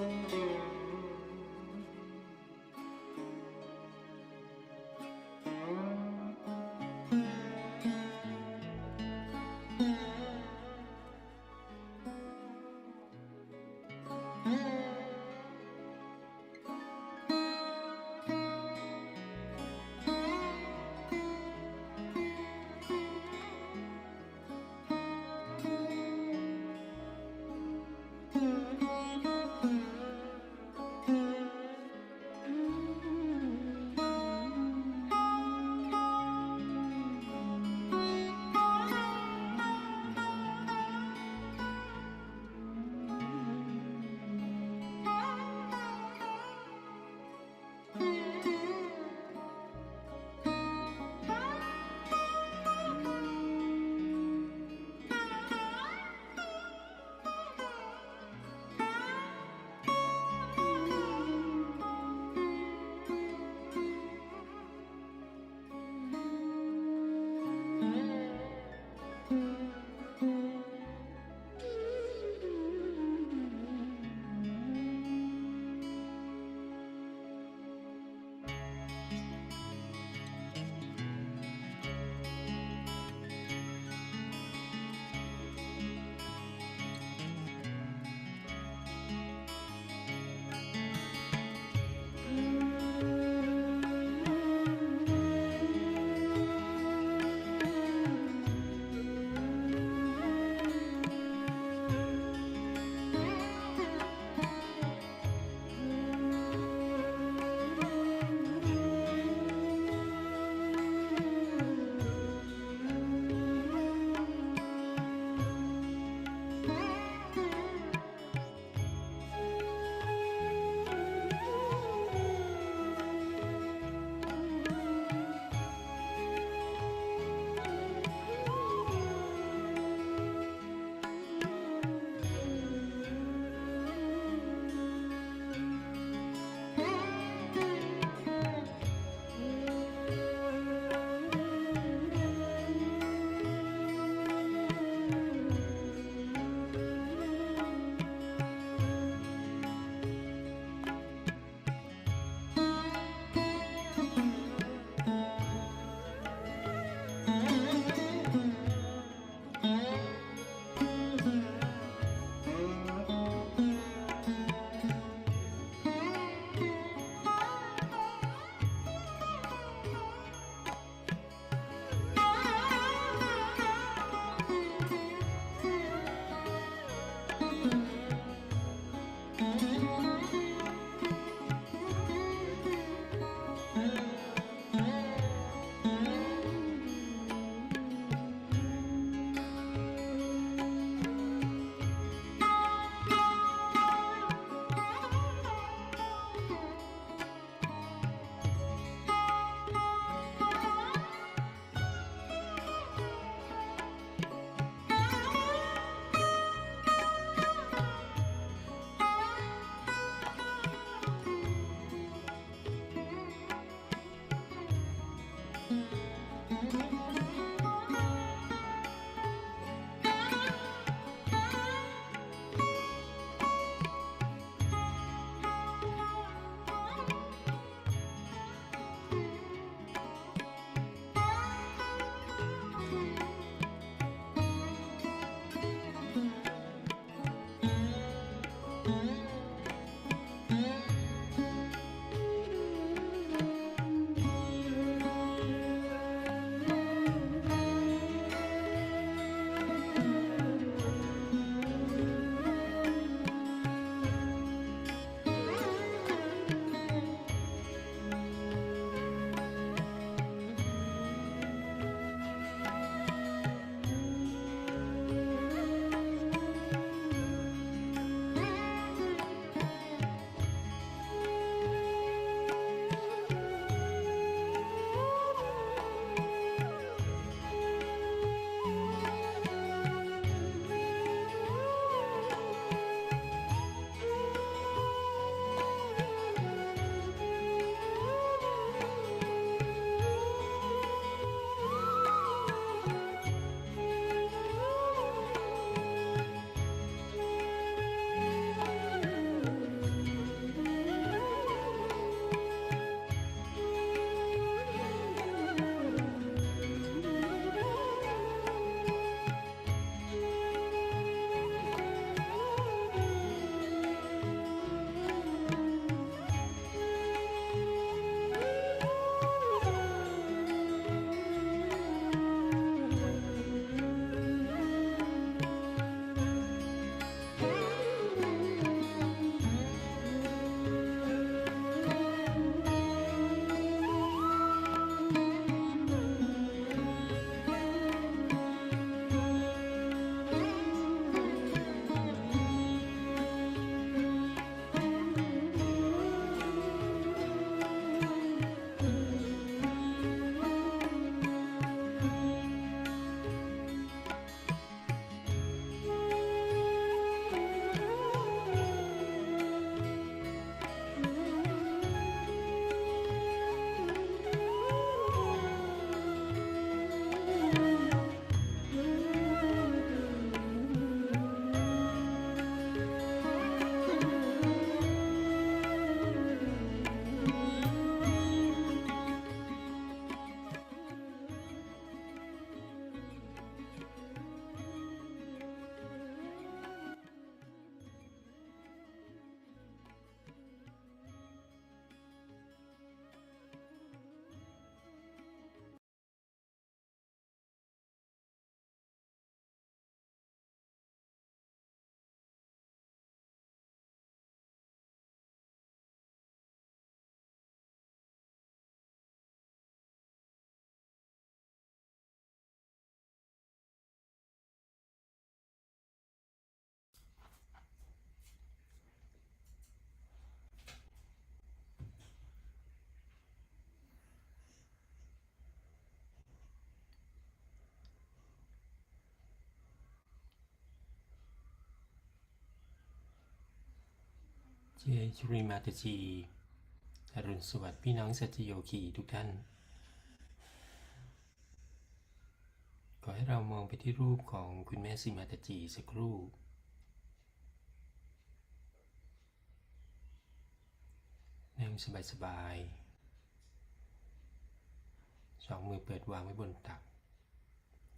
จุริมาตจีอรุณสวัสดิ์พี่น้องสัจโยคีทุกท่านขอให้เรามองไปที่รูปของคุณแม่สิมาตจีสักครู่นั่งสบายๆสองมือเปิดวางไว้บนตัก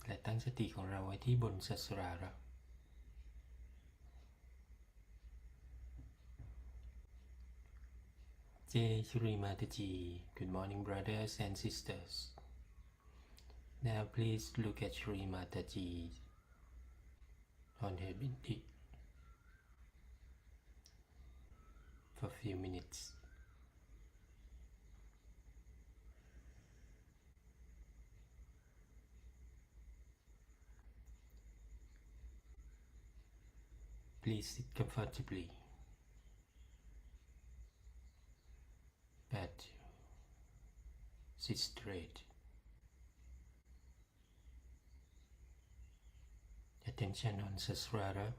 และตั้งสติของเราไว้ที่บนสัสราระJai Shri Mataji, good morning brothers and sisters. Now please look at Shri Mataji on her binti for a few minutes. Please sit comfortably.But sit straight. Attention on Sasrara,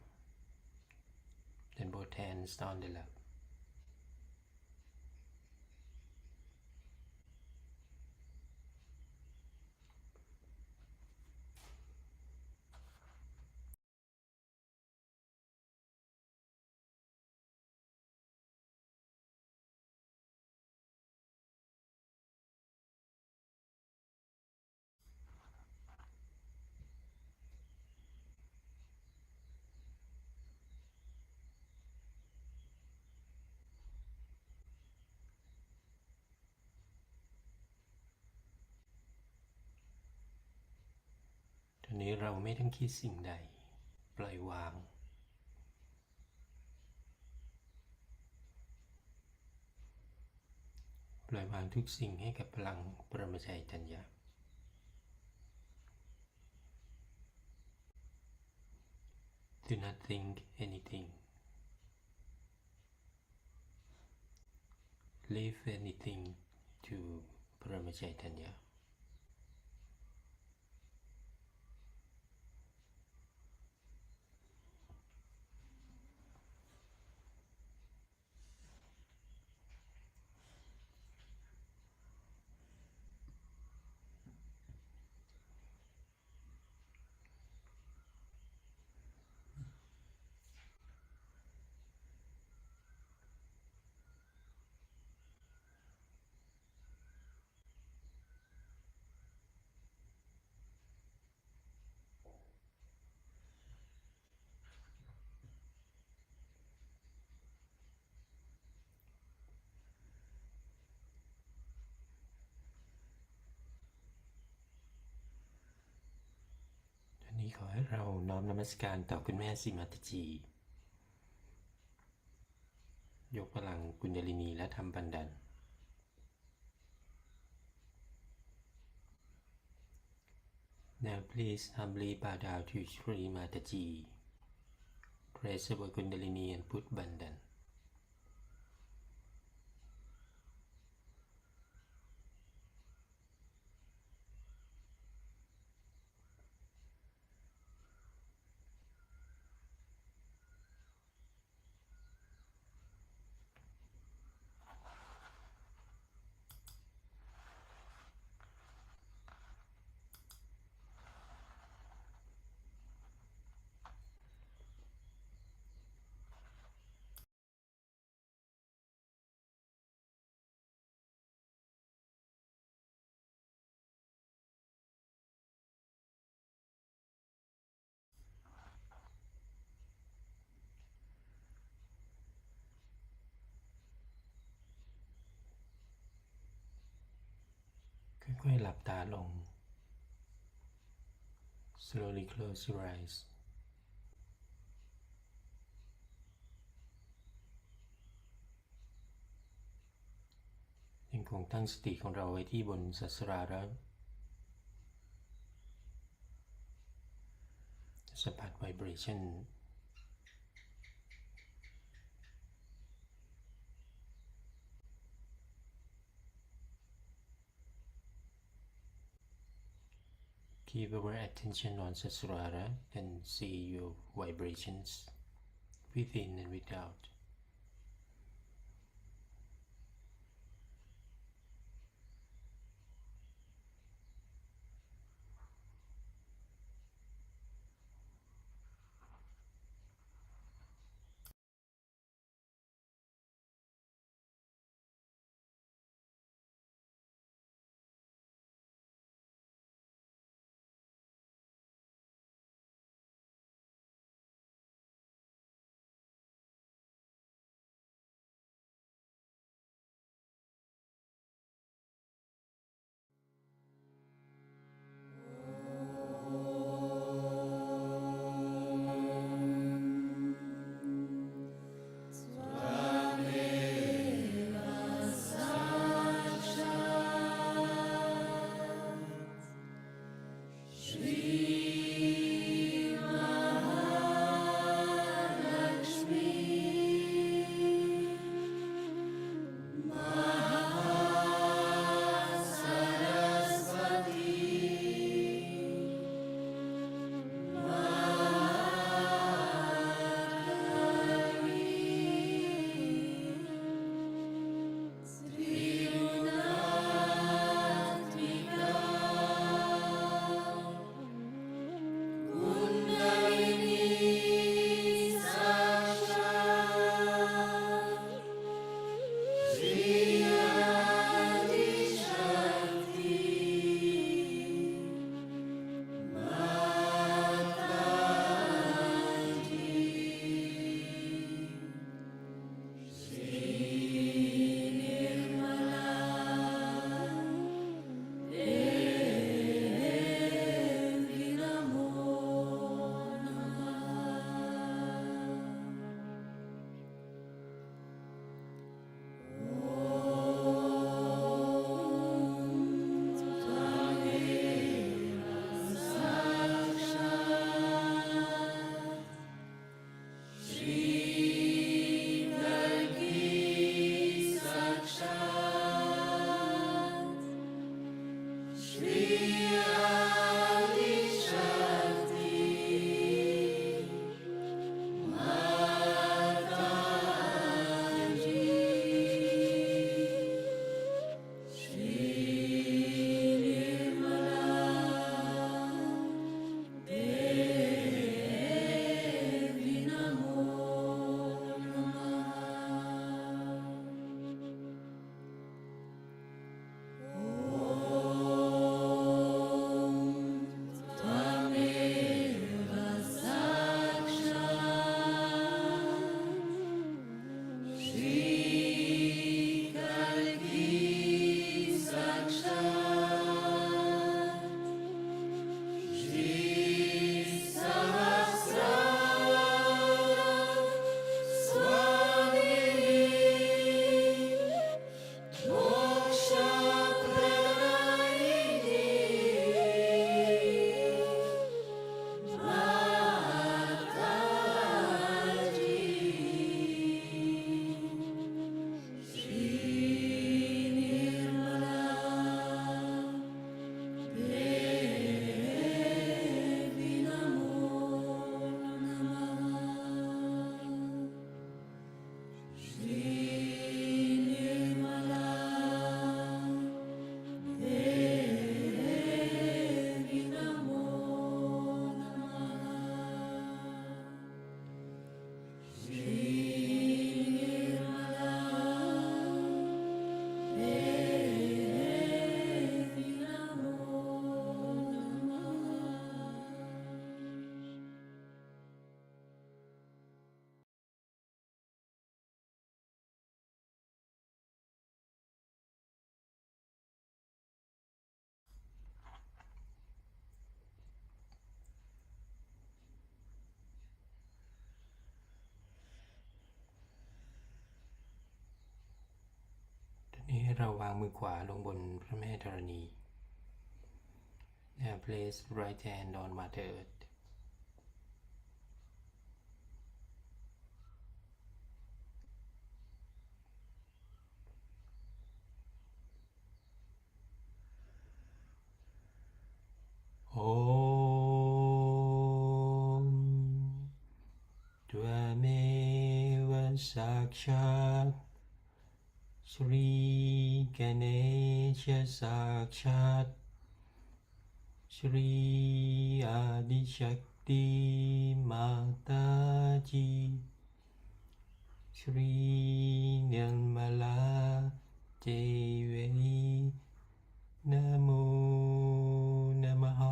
then both hands on the lap.ตอนนี้เราไม่ต้องคิดสิ่งใดปล่อยวางทุกสิ่งให้กับพลังปรมชัยตัญญา Do not think anything. Leave anything to ปรมชัยตัญญาขอให้เราน้อมนมัสการต่อคุณแม่สิมาตจียกพลังกุณดลินีและธรรมบันดาล Now please humbly bow down to Shri Mataji. Raise our Kundalini and put Bandhan.ค่อยๆหลับตาลง Slowly close your eyes. ยังคงตั้งสติของเราไว้ที่บนสัสราระสัมผัส vibration Keep our attention on Sasrara and see your vibrations within and without. ให้เราวางมือขวาลงบนพระแม่ธรณี Now place right hand on Mother Earth. Om Tvameva Sakshat Shri Ganesha Sakshat Shri Adi Shakti Mataji Shri Nirmala Devi Namo Namaha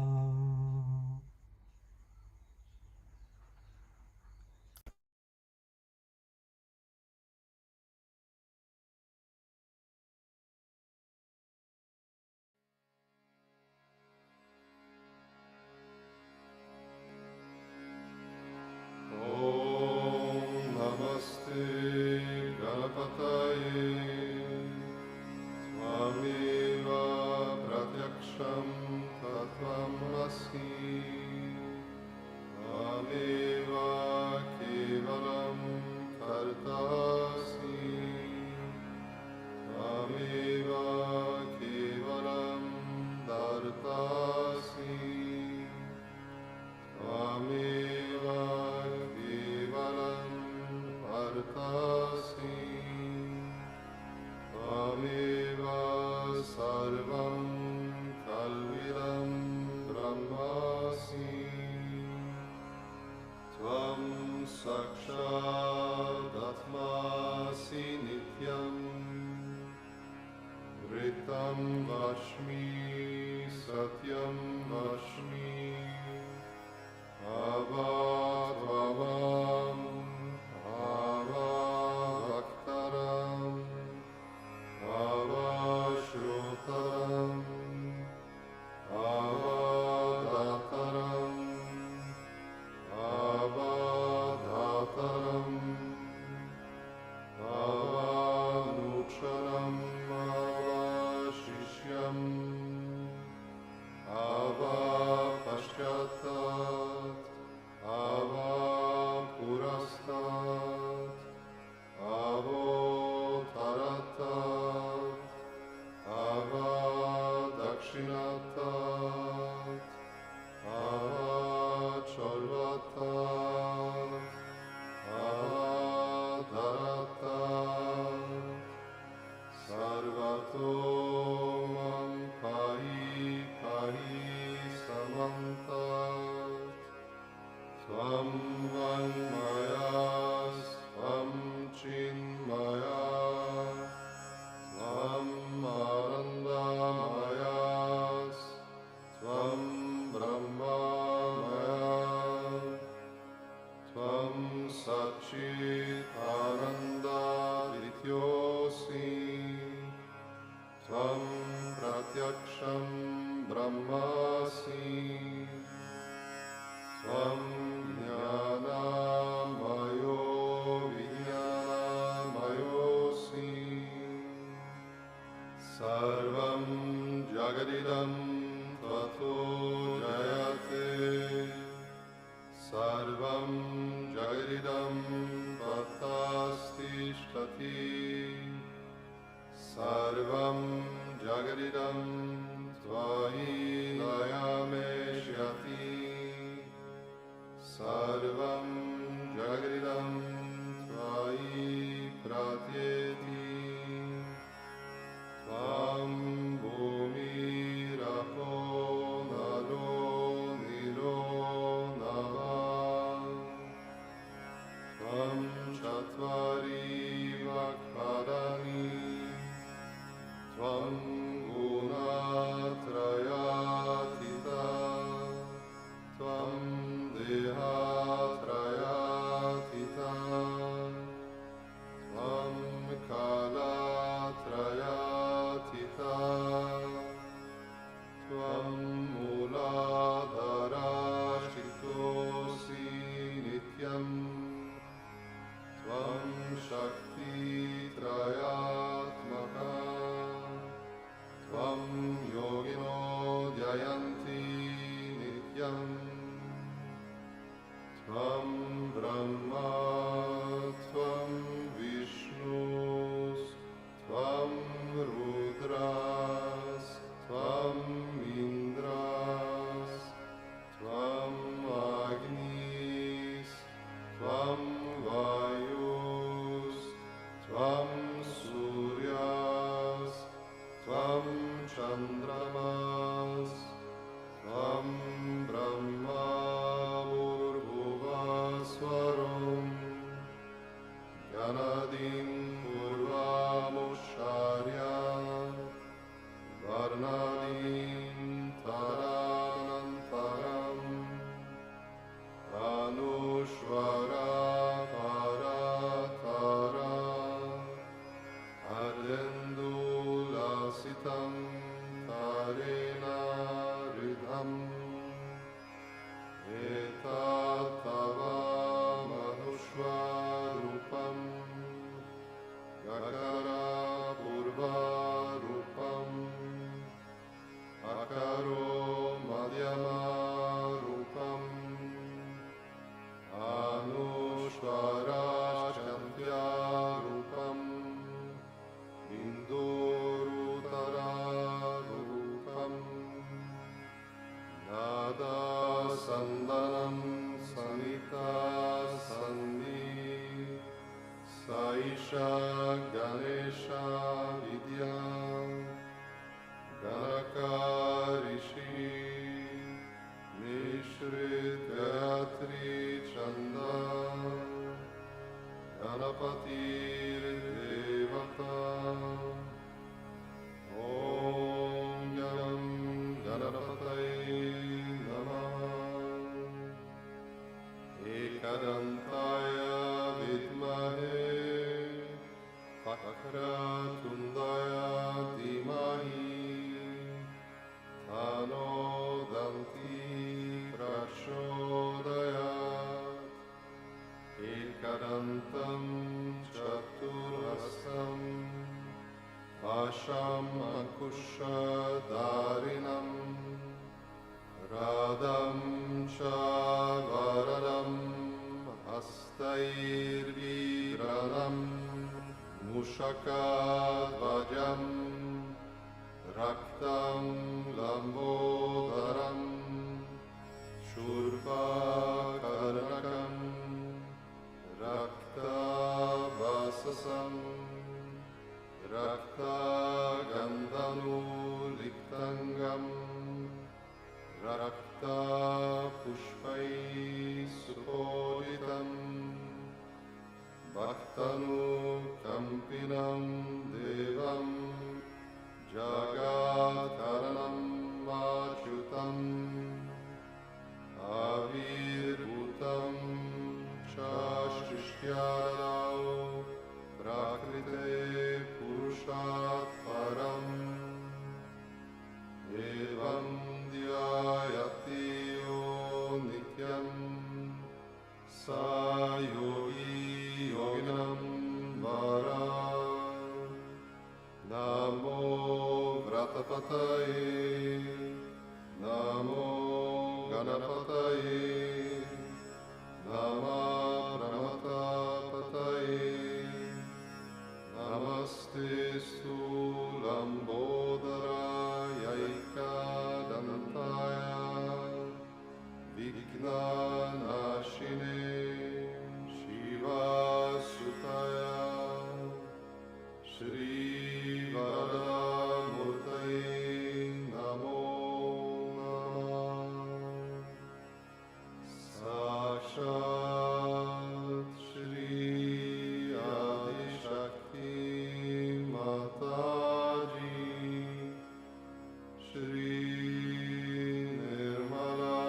Namaste Ganapataye Swamiva Pratyaksham Tattvamasi Swamiva Kevalam Kartasi Swamiva Kevalam Dartasi Swamiva Kevalam Artasi Tvameva Sarvam Kalvidam Brahmasi Tvam Sakshat Atmasi Nityam Vritam Vashmi Satyam Vashmi Avadvavam Avavaktaram Avashrotaram Avadataram Avadhataram Avanucharam Avashishyam Avapashyatat Avapurastat Avotaratat Avadakshinatat Avacharvatat Avadaratat Sarvatomam Pahi Pahi Samantat Tvam Vanmayas Tvam Chinmayas Tvam Arandamayas Tvam Brahmamayas Tvam Satchit Ananda Dityosi Tvam Pratyaksham Brahmasi Tvam Jnanamayo Vijnanamayosi Sarvam Jagadidam Tato Jayate Sarvam Jagadidam Tatastishtati Sarvam Jagadidam Tvahi Layameshyati Sarvam Jagadidam Tvahi Pratyeti Tvam Bhumi Rapo Nalo Nilo Navam Tvam Chatvari Vakharani Tvam Guna Tvam Suryas Tvam Chandramas Tvam Brahma Bhurvasvaram Ganadin Purvamusharya Varnadin Taranantaram Anushvara Paratara Ardendulasitam Tarena Ridham Etatava Manushvarupam Gagara Purvarupam Akaro Madhyama Rupam Anushvara Chantya Rupam Indurutara Rupam Nada Sandanam Sanita Sandi Saisha Ganesha Vidya Ganakarishi Nishrit Gayatri Chanda Ganapatir Devata Om Gam Ganapataye Namaha Ekadantaya Vidmahe Vakratundaya Dhimahi Tano Danti Prachodayat Ekadantam Chaturhastam Asham Ankushadarinam Radam Chavaradam Hastairvibranam Mushakadvajam Raktam Lambodaram Shurvakarnakam Rakta Vasasam Rakta Gandhanu Liktangam Rakta Pushpai Supoditam Bhaktanu Kampinam Devam Jagatkaranam Vachutam Avirbhutam Chashishyanau Prakrite Purushat Param Evam Dhyayati Yo Nityam Sayogi Yoginam Vara Namo Vratapataye Namo Ganapataye Nama Pramatapataye Namaste Lambodara Yaika Dantaya Vignanashine Shiva Sutaya Shri Varamurtaye Namo Namah Sakshat Shri Adi Shakti Mataji Shri Nirmala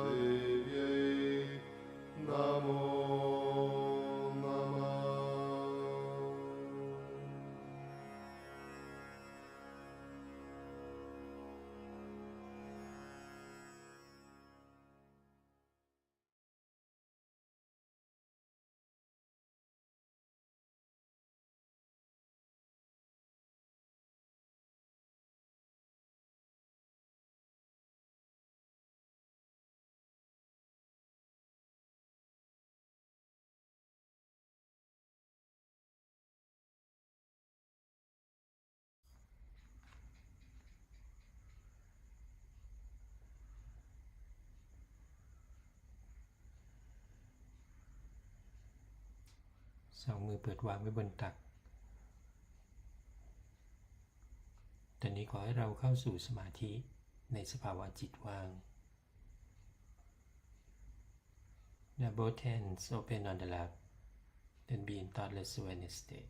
Devye Namo Namah สองมือเปิดวางไว้บนตัก ตอนนี้ขอให้เราเข้าสู่สมาธิในสภาวะจิตว่าง Now both hands open on the lap, then be in thoughtless awareness state.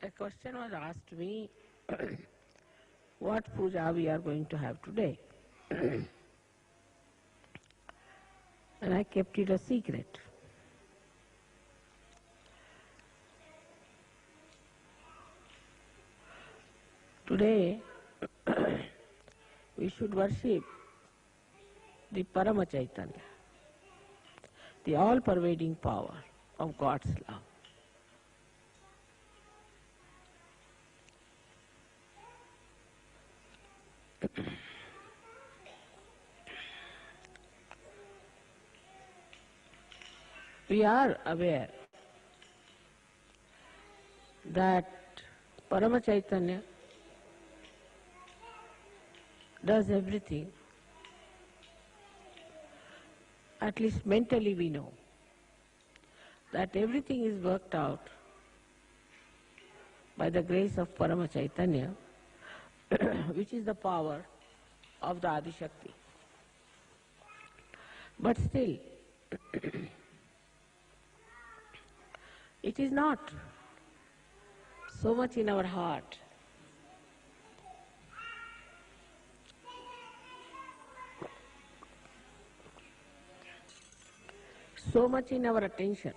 A question was asked me, what puja we are going to have today? And I kept it a secret. Today, we should worship the Paramchaitanya, the all-pervading power of God's love. We are aware that Paramchaitanya does everything. At least mentally we know that everything is worked out by the grace of Paramchaitanya, which is the power of the Adi Shakti. But still, it is not so much in our heart. So much in our attention.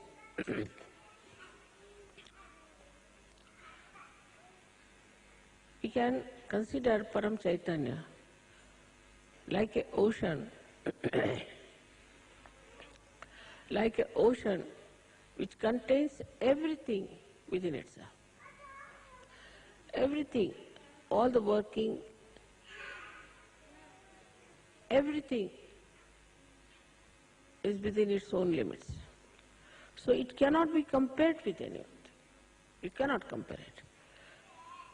We can consider Paramchaitanya like an ocean, like an ocean which contains everything within itself. Everything, all the working, everything is within its own limits. So it cannot be compared with anything. You cannot compare it.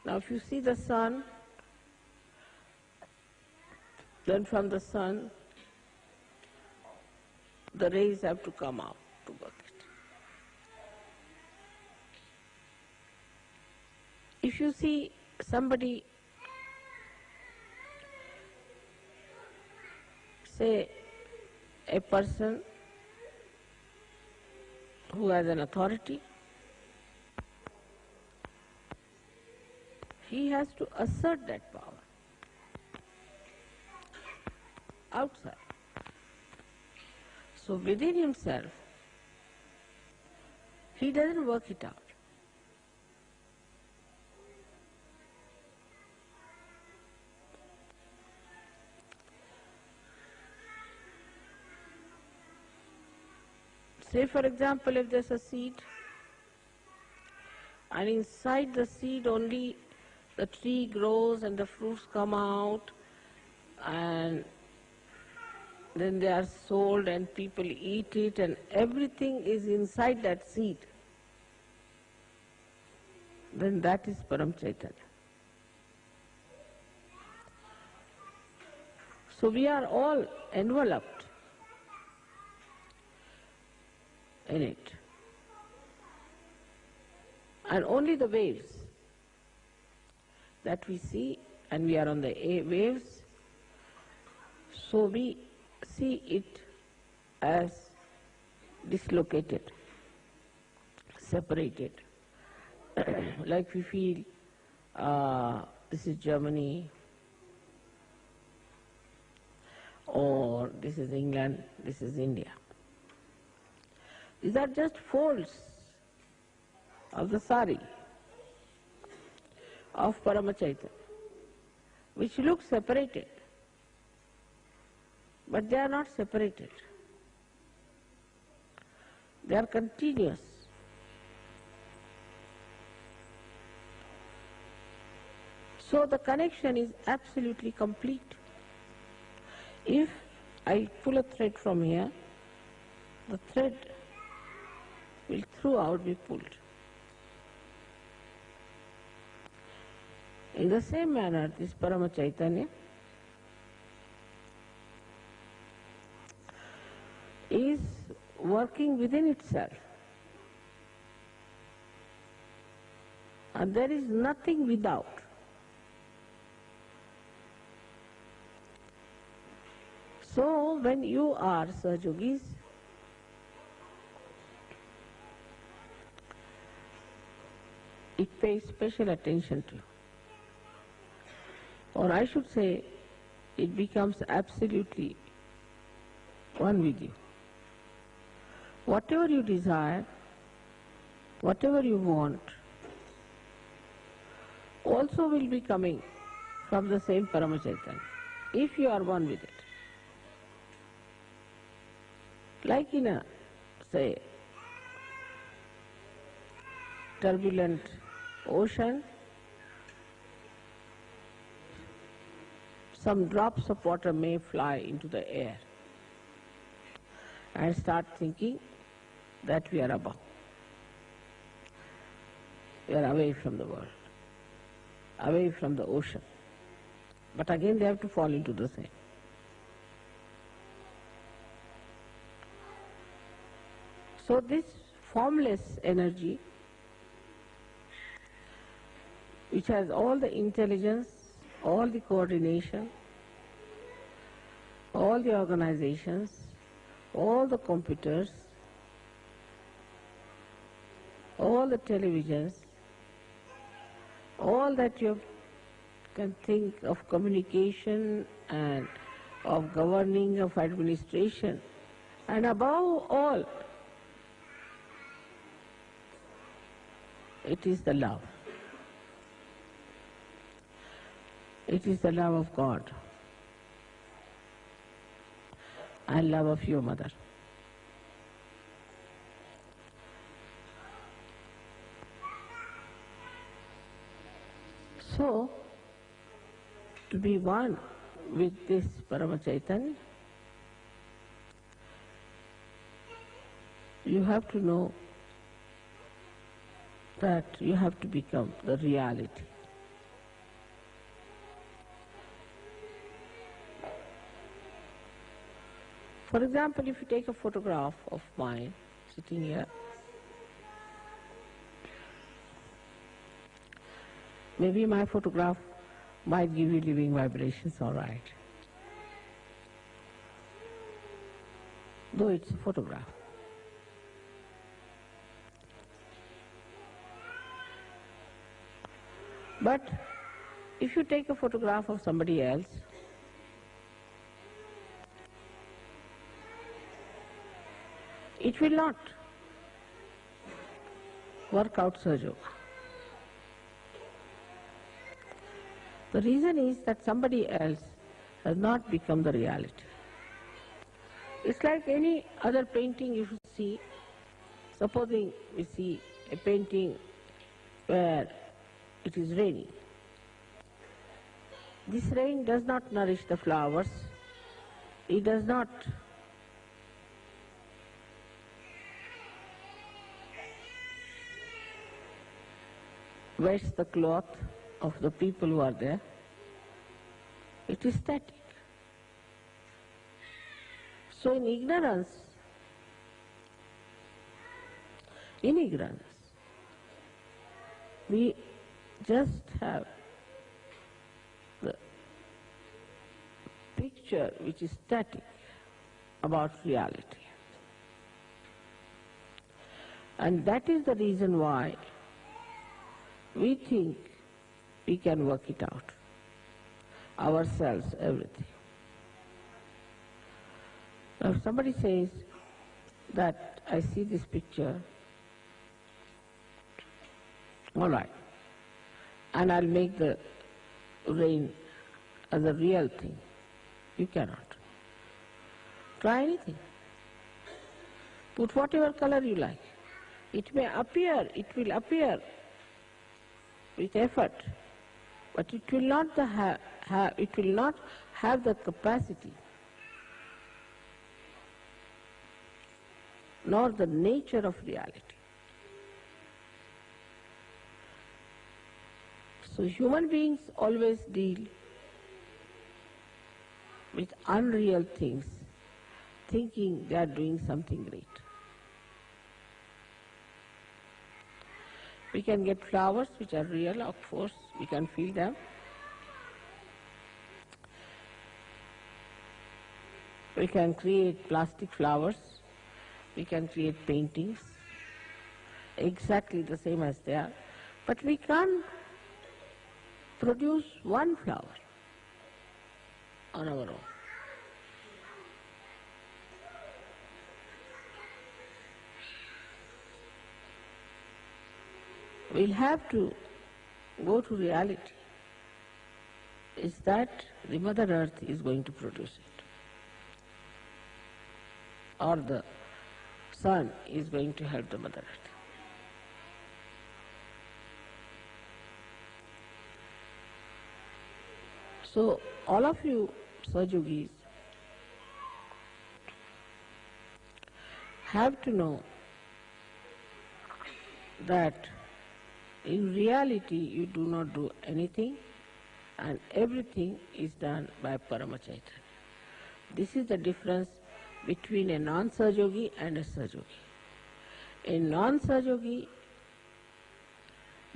Now if you see the sun, then from the sun the rays have to come out to work it. If you see somebody, say a person who has an authority, he has to assert that power outside. So within himself, he doesn't work it out. Say for example, if there's a seed, and inside the seed only the tree grows and the fruits come out, and then they are sold and people eat it, and everything is inside that seed, then that is Paramchaitanya. So we are all enveloped in it. And only the waves that we see, and we are on the waves, so we see it as dislocated, separated. Like we feel, this is Germany, or this is England, this is India. These are just folds of the sari of Paramchaitanya, which look separated, but they are not separated. They are continuous. So the connection is absolutely complete. If I pull a thread from here, the thread will throughout be pulled. In the same manner, this Paramchaitanya is working within itself. And there is nothing without. So when you are Sahajogis, it pays special attention to you. Or I should say, it becomes absolutely one with you. Whatever you desire, whatever you want, also will be coming from the same Paramchaitanya, if you are one with it. Like in a, say, turbulent ocean, some drops of water may fly into the air and start thinking that we are above. We are away from the world, away from the ocean. But again they have to fall into the same. So this formless energy, which has all the intelligence, all the coordination, all the organizations, all the computers, all the televisions, all that you can think of communication and of governing, of administration, and above all, it is the love. It is the love of God and love of your mother. So, to be one with this Paramchaitanya, you have to know that you have to become the reality. For example, if you take a photograph of mine sitting here, maybe my photograph might give you living vibrations, all right, though it's a photograph. But if you take a photograph of somebody else, it will not work out Sahaja Yoga. The reason is that somebody else has not become the reality. It's like any other painting you see. Supposing we see a painting where it is raining. This rain does not nourish the flowers. It does not wet the cloth of the people who are there. It is static. So in ignorance, we just have the picture which is static about reality. And that is the reason why we think we can work it out, ourselves, everything. Now if somebody says that I see this picture, all right, and I'll make the rain as a real thing. You cannot. Try anything. Put whatever color you like. It may appear, it will appear with effort, but it will not have the capacity nor the nature of reality. So human beings always deal with unreal things, thinking they are doing something great. We can get flowers which are real, of course, we can feel them. We can create plastic flowers, we can create paintings, exactly the same as they are, but we can't produce one flower on our own. We'll have to go to reality. Is that the Mother Earth is going to produce it, or the sun is going to help the Mother Earth. So all of you Sahajogis have to know that in reality you do not do anything and everything is done by Paramchaitanya. This is the difference between a non-Sahajogi and a Sahajogi. A non-Sahajogi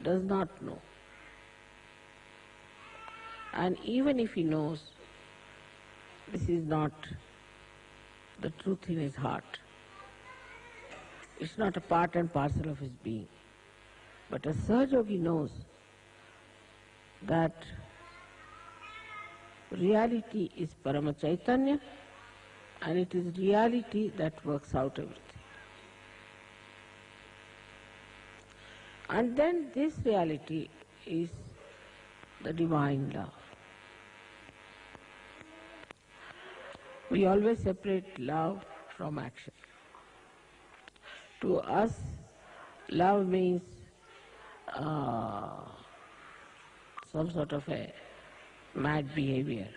does not know. And even if he knows, this is not the truth in his heart. It's not a part and parcel of his being. But a Sahajogi knows that reality is Paramchaitanya and it is reality that works out everything. And then this reality is the divine love. We always separate love from action. To us, love means some sort of a mad behavior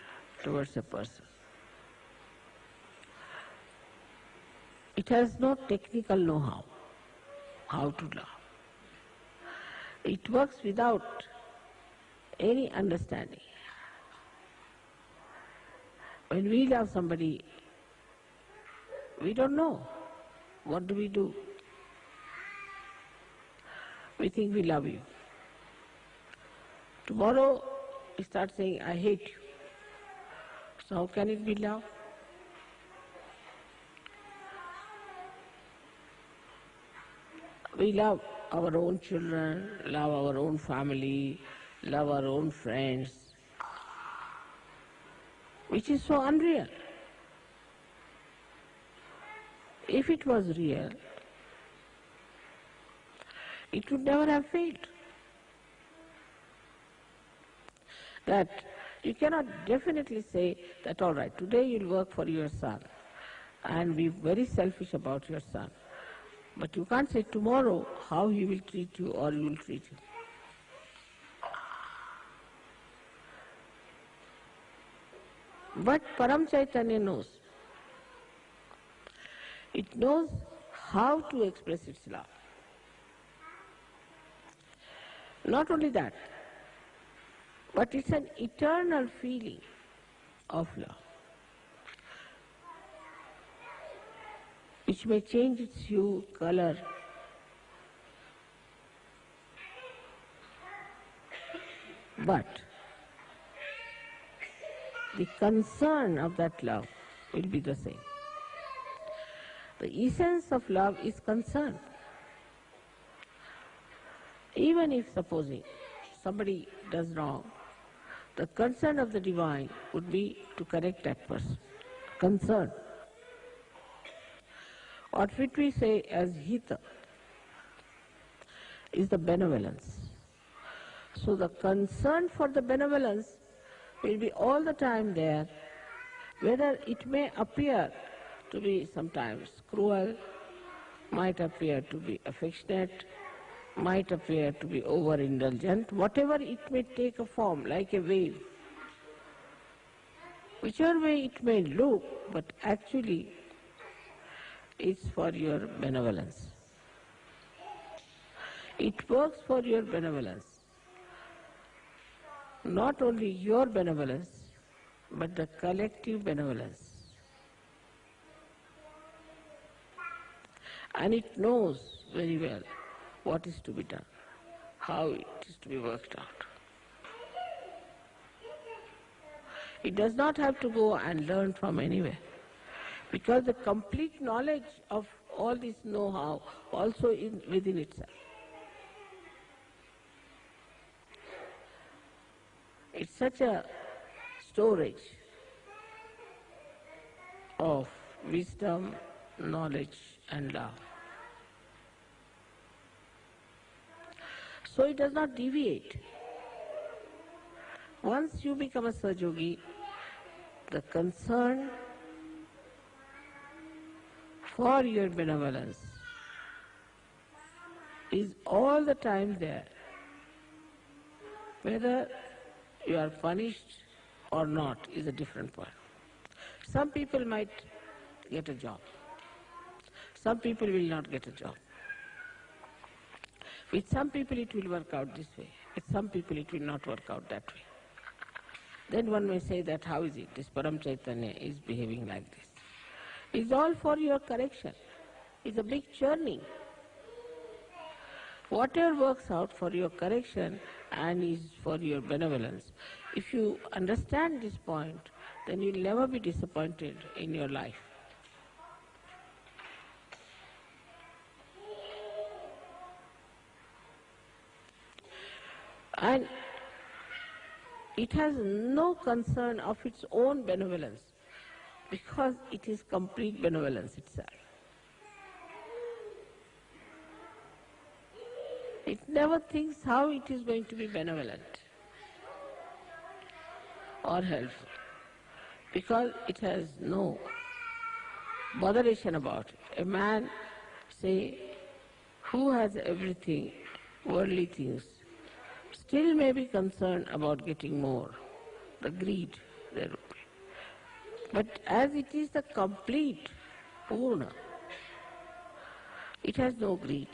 towards a person. It has no technical know-how, how to love. It works without any understanding. When we love somebody, we don't know. What do we do? We think we love you. Tomorrow we start saying, I hate you. So how can it be love? We love our own children, love our own family, love our own friends, which is so unreal. if it was real, it would never have failed. That you cannot definitely say that, all right, today you'll work for your son and be very selfish about your son. But you can't say tomorrow how he will treat you or you will treat him. But Param Chaitanya knows. It knows how to express its love. Not only that, but it's an eternal feeling of love, which may change its hue, color, but the concern of that love will be the same. The essence of love is concern. Even if, supposing, somebody does wrong, the concern of the divine would be to correct that person. Concern. Or what we say as hita is the benevolence. So the concern for the benevolence will be all the time there, whether it may appear to be sometimes cruel, might appear to be affectionate, might appear to be overindulgent, whatever it may take a form, like a wave. Whichever way it may look, but actually it's for your benevolence. It works for your benevolence. Not only your benevolence, but the collective benevolence. And it knows very well what is to be done, how it is to be worked out. It does not have to go and learn from anywhere, because the complete knowledge of all this know-how also is within itself. It's such a storage of wisdom, knowledge and love. So it does not deviate. Once you become a Sahaja-yogi, the concern for your benevolence is all the time there, whether you are punished or not is a different point. Some people might get a job. Some people will not get a job. With some people it will work out this way. With some people it will not work out that way. Then one may say that how is it, this Param Chaitanya is behaving like this. It's all for your correction. It's a big churning. Whatever works out for your correction and is for your benevolence, if you understand this point, then you'll never be disappointed in your life. And it has no concern of its own benevolence, because it is complete benevolence itself. It never thinks how it is going to be benevolent or helpful, because it has no botheration about it. A man, say, who has everything, worldly things, still may be concerned about getting more, the greed there would be. But as it is the complete Purna, it has no greed.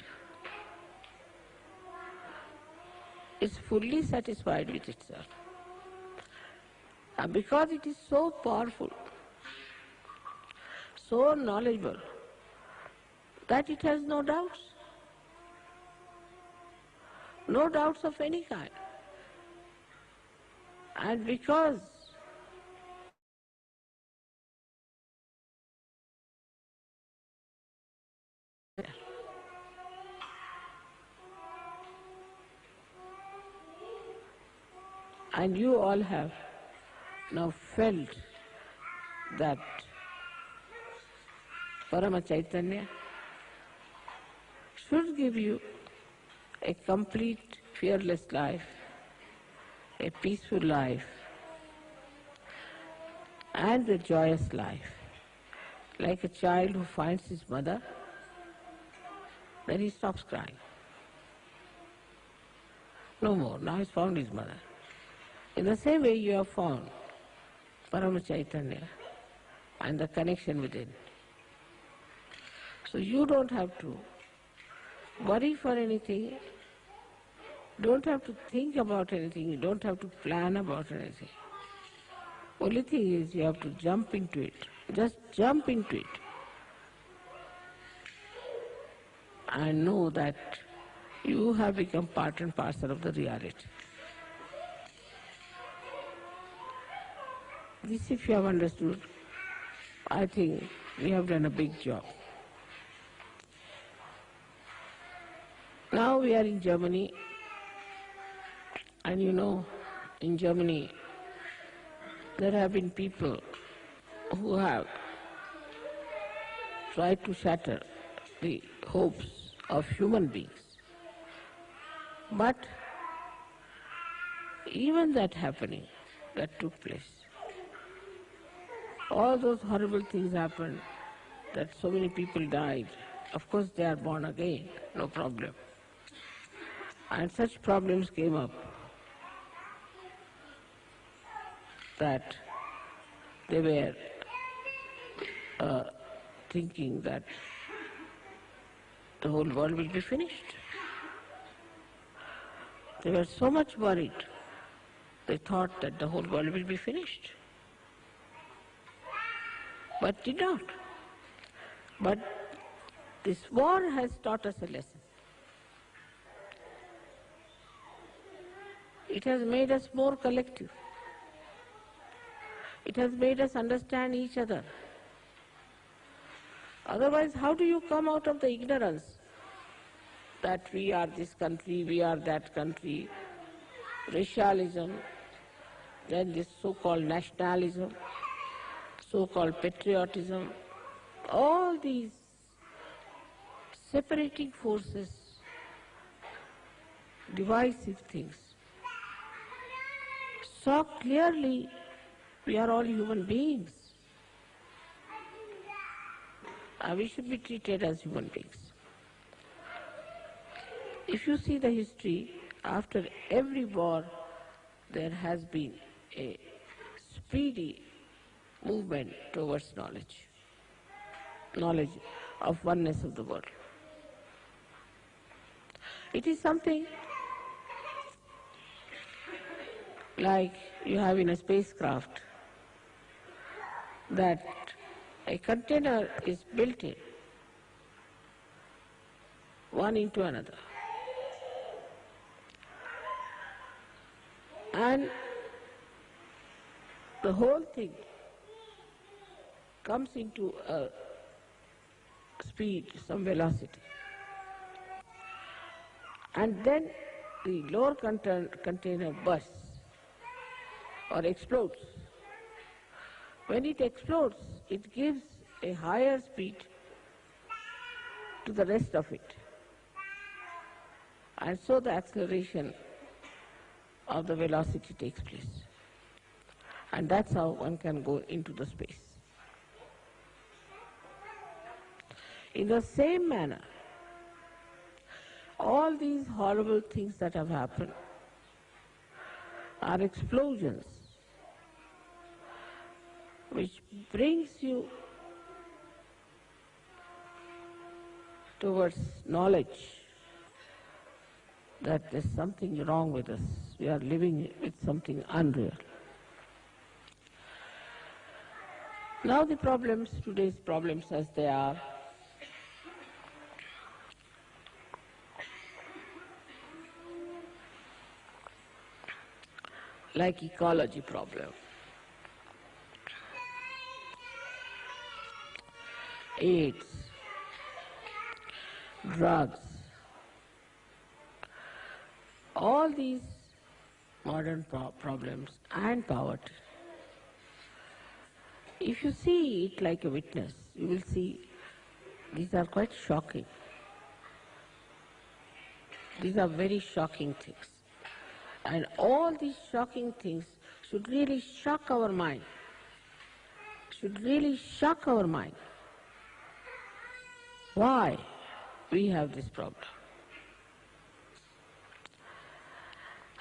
It's fully satisfied with itself. And because it is so powerful, so knowledgeable, that it has no doubts. No doubts of any kind. And because and you all have now felt that Paramchaitanya should give you a complete, fearless life, a peaceful life, and a joyous life. Like a child who finds his mother, then he stops crying. No more, now he's found his mother. In the same way you have found Paramchaitanya and the connection within. So you don't have to worry for anything, don't have to think about anything, you don't have to plan about anything. Only thing is you have to jump into it. Just jump into it. And know that you have become part and parcel of the reality. This, if you have understood, I think we have done a big job. Now we are in Germany, and you know, in Germany, there have been people who have tried to shatter the hopes of human beings. But even that happening, that took place, all those horrible things happened, that so many people died. Of course they are born again, no problem. And such problems came up that they were thinking that the whole world will be finished. They were so much worried, they thought that the whole world will be finished. But did not. But this war has taught us a lesson. It has made us more collective. It has made us understand each other. Otherwise, how do you come out of the ignorance that we are this country, we are that country, racialism, then this so-called nationalism, so-called patriotism, all these separating forces, divisive things. So clearly, we are all human beings. And we should be treated as human beings. If you see the history, after every war, there has been a speedy movement towards knowledge of oneness of the world. It is something like you have in a spacecraft, that a container is built in, one into another. And the whole thing comes into a speed, some velocity. And then the lower container bursts or explodes. When it explodes, it gives a higher speed to the rest of it. And so the acceleration of the velocity takes place. And that's how one can go into the space. In the same manner, all these horrible things that have happened are explosions which brings you towards knowledge that there's something wrong with us. We are living with something unreal. Now the problems, today's problems as they are, like ecology problem, AIDS, drugs, all these modern problems and poverty. If you see it like a witness, you will see These are quite shocking. These are very shocking things. And all these shocking things should really shock our mind. Should really shock our mind. Why we have this problem?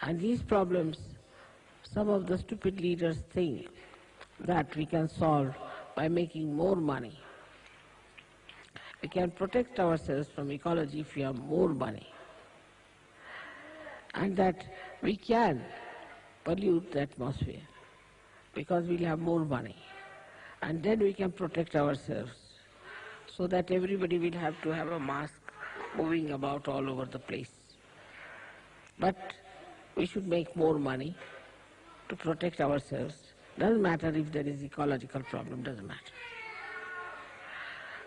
And these problems, some of the stupid leaders think that we can solve by making more money. We can protect ourselves from ecology if we have more money. And that we can pollute the atmosphere because we'll have more money. And then we can protect ourselves so that everybody will have to have a mask moving about all over the place. But we should make more money to protect ourselves. Doesn't matter if there is ecological problem, doesn't matter.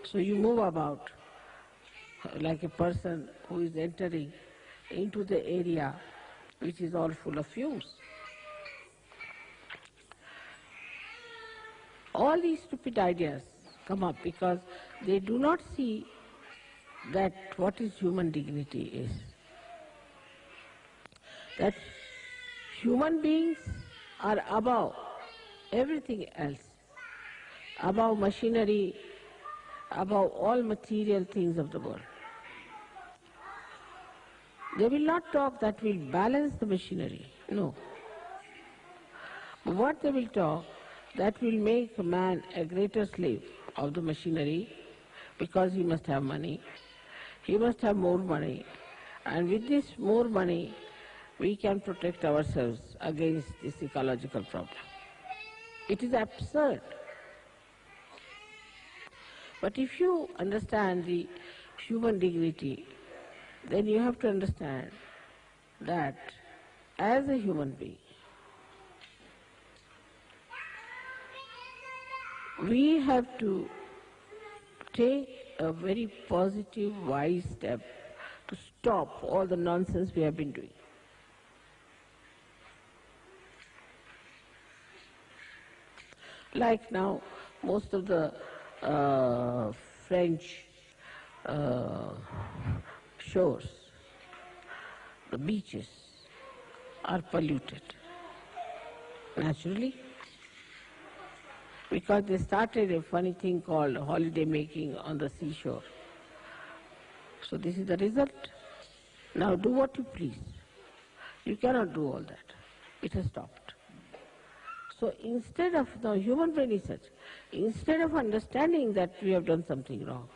So you move about like a person who is entering into the area which is all full of fumes. All these stupid ideas come up because they do not see that what is human dignity is. That human beings are above everything else, above machinery, above all material things of the world. They will not talk that will balance the machinery, no. But what they will talk, that will make a man a greater slave of the machinery because he must have money, he must have more money, and with this more money we can protect ourselves against this ecological problem. It is absurd. But if you understand the human dignity, then you have to understand that as a human being, we have to take a very positive, wise step to stop all the nonsense we have been doing. Like now, most of the French shores, the beaches are polluted, naturally, because they started a funny thing called holiday making on the seashore. So this is the result. Now do what you please. You cannot do all that. It has stopped. So instead of, the human brain is such, instead of understanding that we have done something wrong,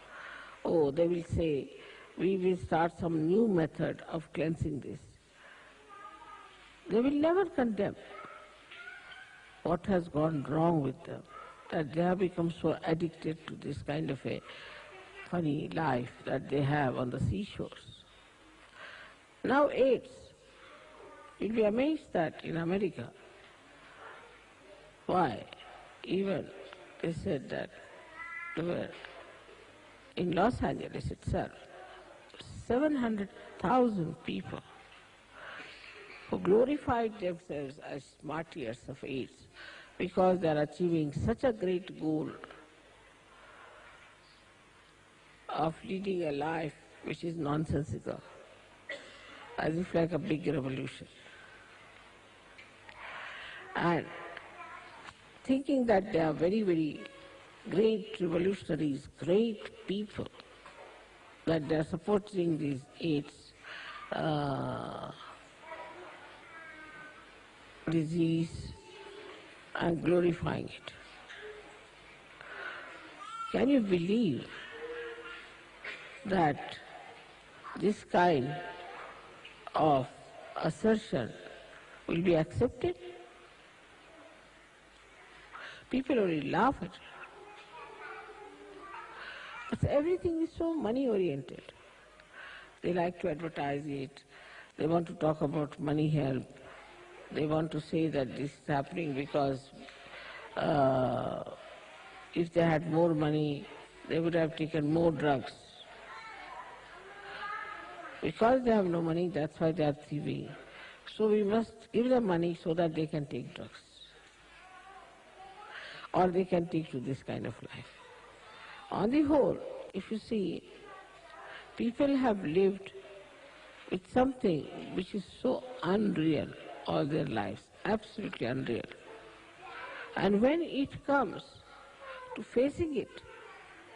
oh, they will say, we will start some new method of cleansing this. They will never condemn what has gone wrong with them, that they have become so addicted to this kind of a funny life that they have on the seashores. Now AIDS, you'll be amazed that in America, why? Even they said that there were, in Los Angeles itself, 700,000 people who glorified themselves as martyrs of AIDS because they are achieving such a great goal of leading a life which is nonsensical, as if like a big revolution. And thinking that they are very, very great revolutionaries, great people, that they are supporting these AIDS disease and glorifying it. Can you believe that this kind of assertion will be accepted? People only laugh at it. But everything is so money-oriented. They like to advertise it. They want to talk about money help. They want to say that this is happening because if they had more money, they would have taken more drugs. Because they have no money, that's why they are thieving. So we must give them money so that they can take drugs. Or they can take to this kind of life. On the whole, if you see, people have lived with something which is so unreal all their lives, absolutely unreal. And when it comes to facing it,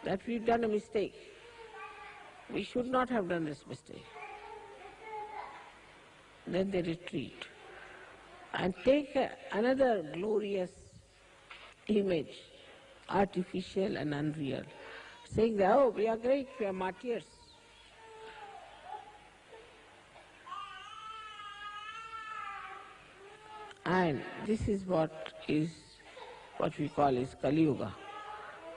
that we've done a mistake, we should not have done this mistake, then they retreat and take another glorious image, artificial and unreal, saying that, oh, we are great, we are martyrs. And this is what we call is Kali Yuga,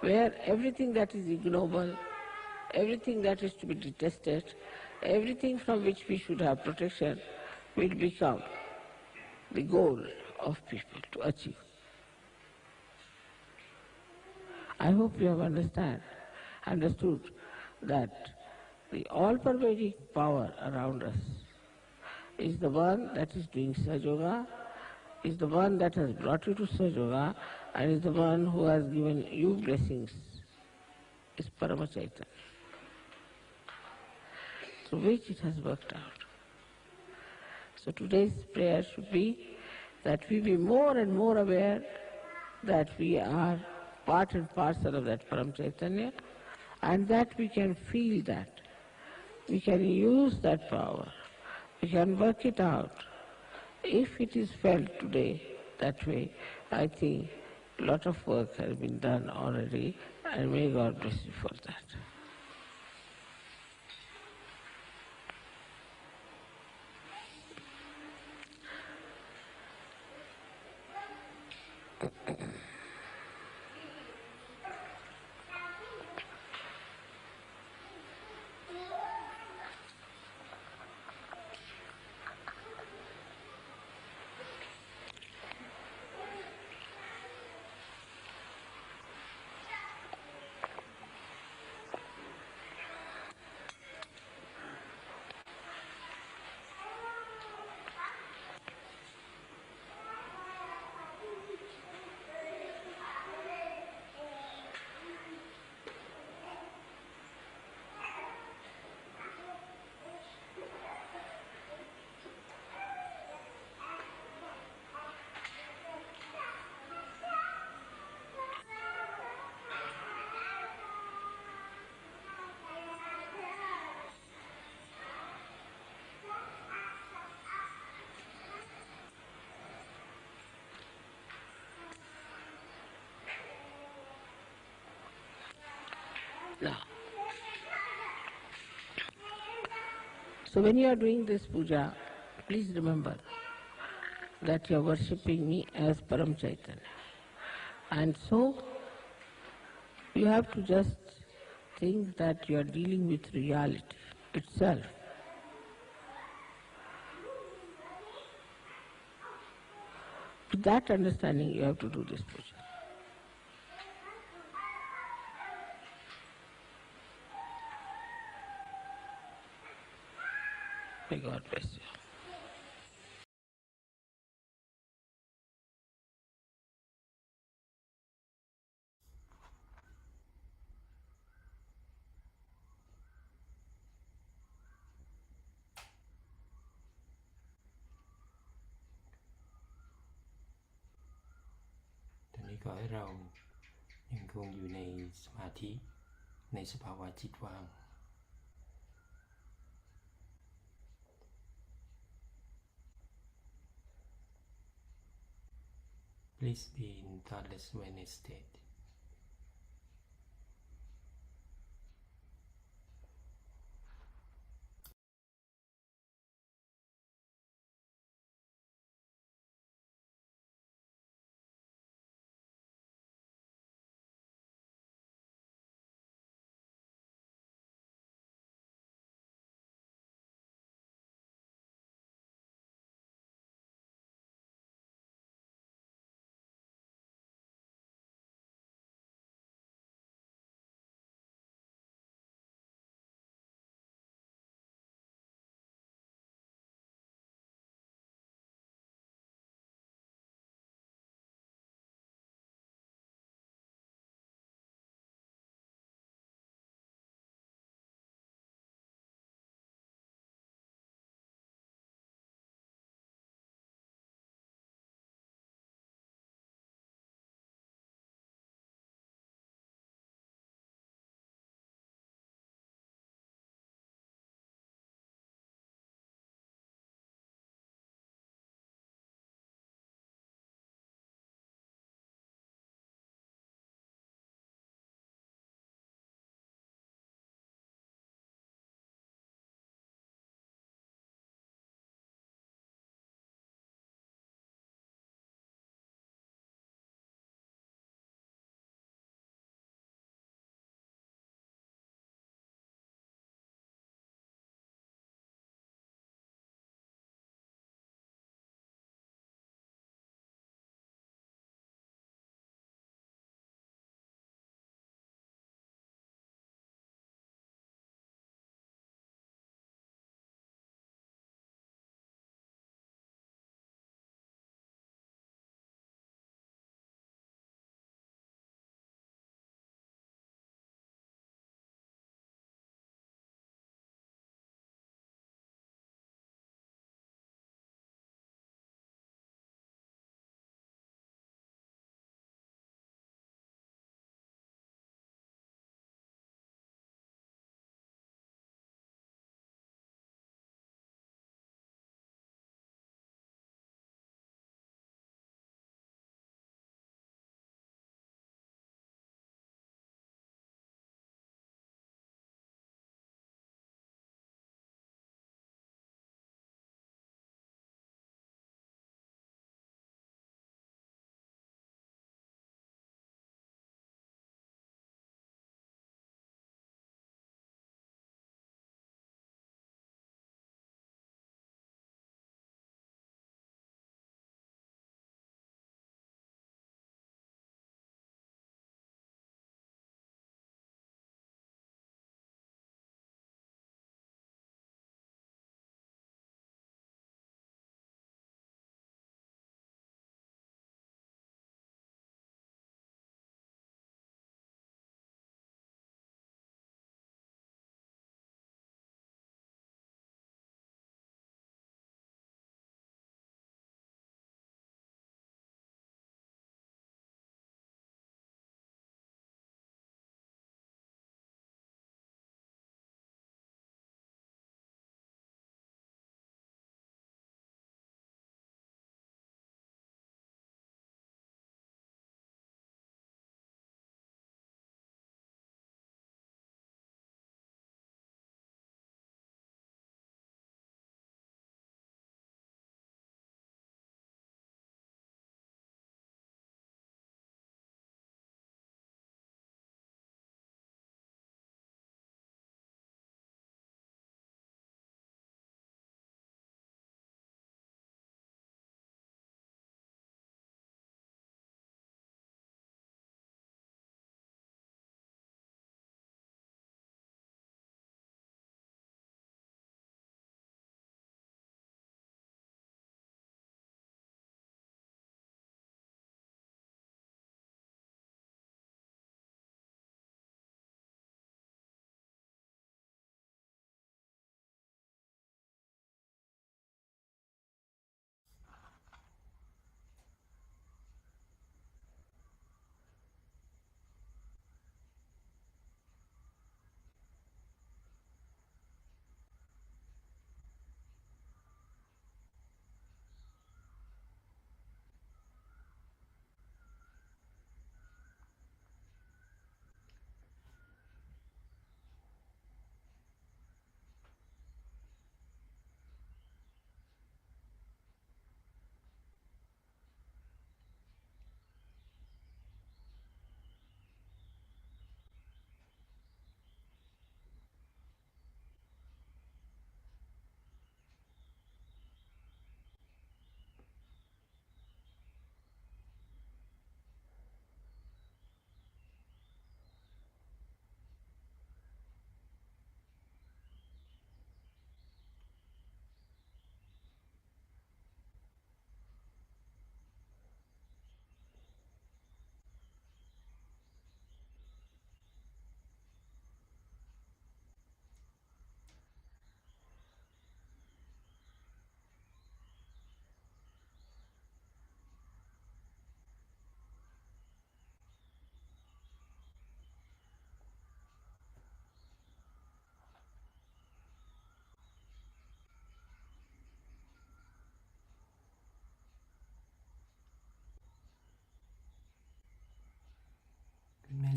where everything that is ignoble, everything that is to be detested, everything from which we should have protection will become the goal of people to achieve. I hope you have understood that the all-pervading power around us is the one that is doing Sahaja-yoga, is the one that has brought you to Sahaja-yoga, and is the one who has given you blessings, is Paramchaitanya, through which it has worked out. So today's prayer should be that we be more and more aware that we are part and parcel of that Paramchaitanya, and that we can feel that. We can use that power. We can work it out. If it is felt today that way, I think a lot of work has been done already, and may God bless you for that. Now, so when you are doing this puja, please remember that you are worshipping me as Paramchaitanya. And so, you have to just think that you are dealing with reality itself. With that understanding, you have to do this puja. May God bless you.ตอนนี้ขอให้เรายังคงอยู่ในสมาธิในสภาวะจิตว่างPlease be in thoughtless awareness state.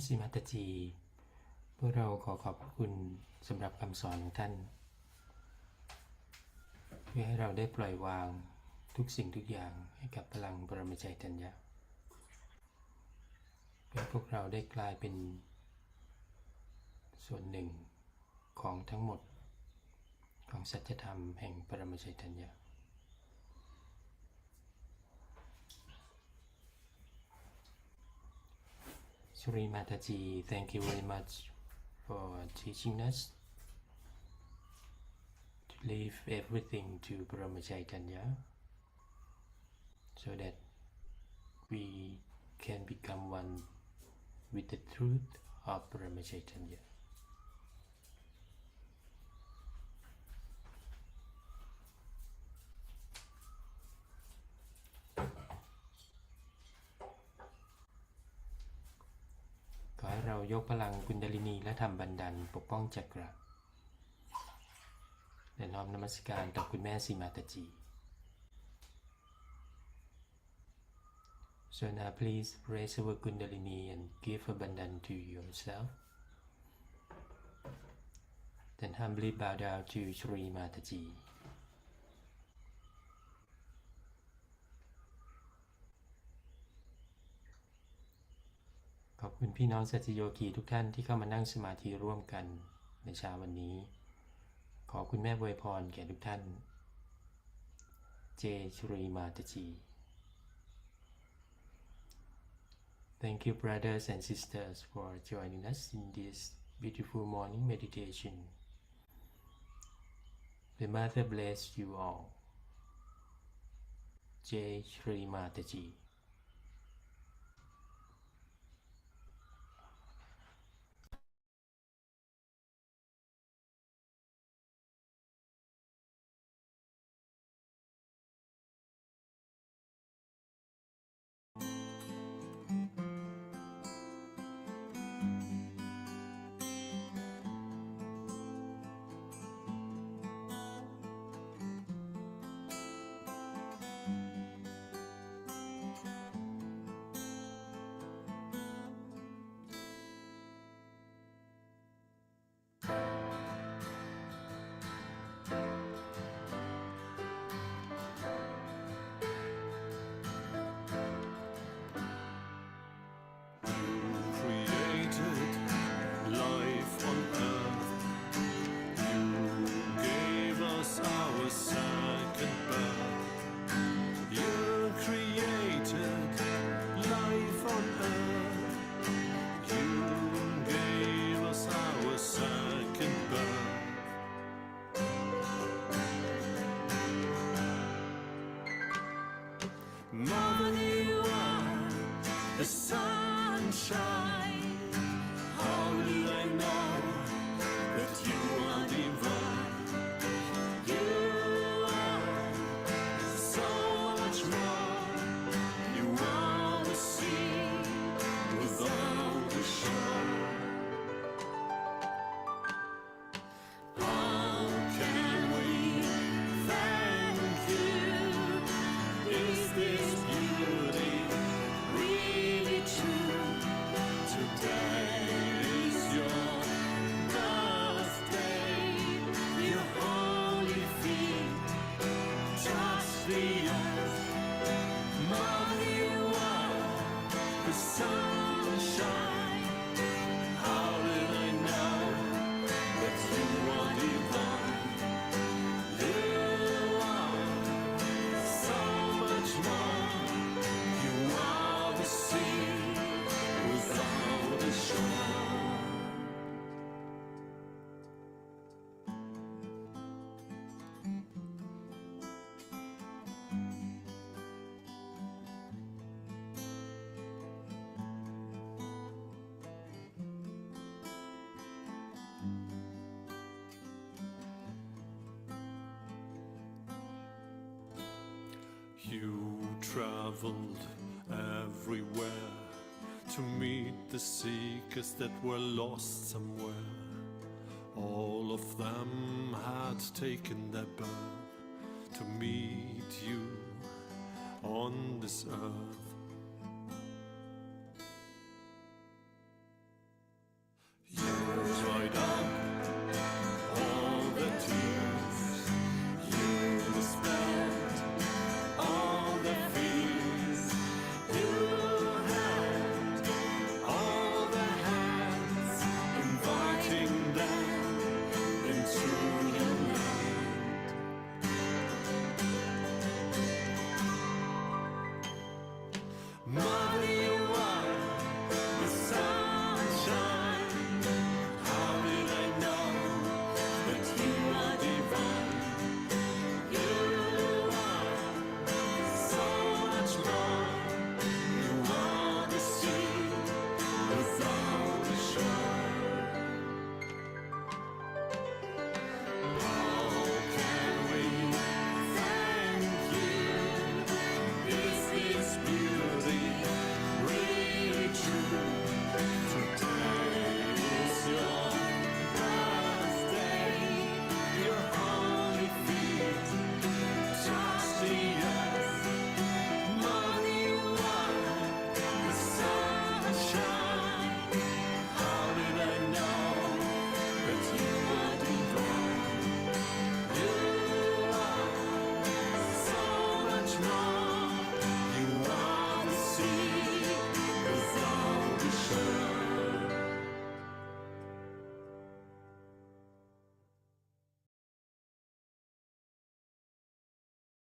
สิมาตจีพวกเราขอขอบคุณสำหรับคำสอนของท่านเพื่อให้เราได้ปล่อยวางทุกสิ่งทุกอย่างให้กับพลังปรมจัยตัญญาเพื่อพวกเราได้กลายเป็นส่วนหนึ่งของทั้งหมดของสัจธรรมแห่งปรมจัยตัญญาShri Mataji, thank you very much for teaching us to leave everything to Paramchaitanya so that we can become one with the truth of Paramchaitanya.ขอให้เรายกพลังกุณดาลินีและธรรมบันดาลปกป้องจักระและน้อมนมัสการต่อคุณแม่สีมาตจี So now please raise our Kundalini and give abundance to yourself. Then humbly bow down to Shri Mataji.ขอบคุณพี่น้องสัจโยคีทุกท่านที่เข้ามานั่งสมาธิร่วมกันในเช้าวันนี้ขอคุณแม่อวยพรแก่ทุกท่านเจชรีมาตจี Thank you brothers and sisters for joining us in this beautiful morning meditation. The Mother bless you all. Jai Shri Mataji. Mother, you are the sunshine. How do I know that you are divine? You are so much more. You are the sea without the shore. How can we thank you? Is this beauty really true? Today is your birthday. Your holy feet touch the earth. Mother, you are the sunshine. How did I know that you are divine? You are so much more. You are the sea without a shore. You traveled everywhere to meet the seekers that were lost somewhere. All of them had taken their birth to meet you on this earth.